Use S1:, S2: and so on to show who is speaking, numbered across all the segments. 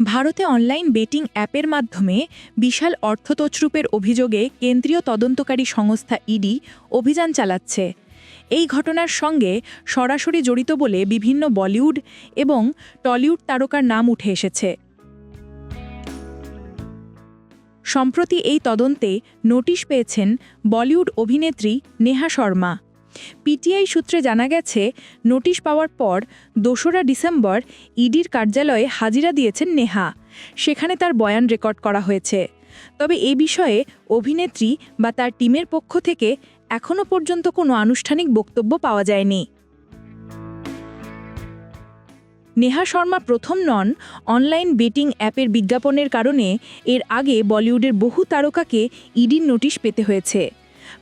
S1: ভারতে online betting অ্যাপের মাধ্যমে বিশাল অর্থ তছরূপের অভিযোগে কেন্দ্রীয় তদন্তকারী সংস্থা ইডি অভিযান চালাচ্ছে। এই ঘটনার সঙ্গে সরাসরি জড়িত বলে বিভিন্ন বলিউড এবং টলিউড তারকার নাম উঠে এসেছে। সম্প্রতি এই তদন্তে নোটিশ পেয়েছেন বলিউড অভিনেত্রী নেহা শর্মা। পিটিআই সূত্রে জানা গেছে, নোটিশ পাওয়ার পর ২রা ডিসেম্বর ইডির কার্যালয়ে হাজিরা দিয়েছেন নেহা। সেখানে তার বয়ান রেকর্ড করা হয়েছে। তবে এ বিষয়ে অভিনেত্রী বা তার টিমের পক্ষ থেকে এখনও পর্যন্ত কোনো আনুষ্ঠানিক বক্তব্য পাওয়া যায়নি। নেহা শর্মা প্রথম নন অনলাইন বেটিং অ্যাপের বিজ্ঞাপনের কারণে এর আগে বলিউডের বহু তারকাকে ইডির নোটিশ পেতে হয়েছে।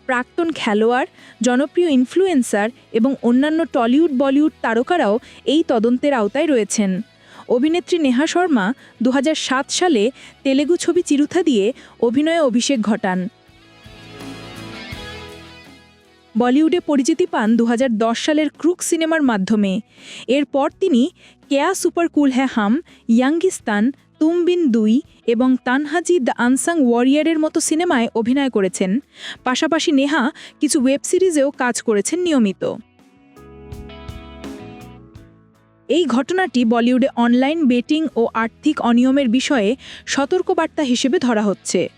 S1: প্রাক্তন খেলোয়াড়, জনপ্রিয় ইনফ্লুয়েন্সার এবং অন্যান্য টলিউড বলিউড তারকারাও এই তদন্তের আওতায় রয়েছেন। অভিনেত্রী নেহা শর্মা ২০০৭ সালে তেলেগু ছবি চিরুথা দিয়ে অভিনয়ে অভিষেক ঘটান। বলিউডে পরিচিতি পান ২০১০ সালের ক্রুক সিনেমার মাধ্যমে। এরপর তিনি কেয়া সুপার কুল হ্যায় হাম, ইয়াঙ্গিস্তান, তুম বিন দুই এবং তানহাজি দ্য আনসাং ওয়ারিয়ারের মতো সিনেমায় অভিনয় করেছেন। পাশাপাশি নেহা কিছু ওয়েব সিরিজেও কাজ করেছেন নিয়মিত। এই ঘটনাটি বলিউডে অনলাইন বেটিং ও আর্থিক অনিয়মের বিষয়ে সতর্কবার্তা হিসেবে ধরা হচ্ছে।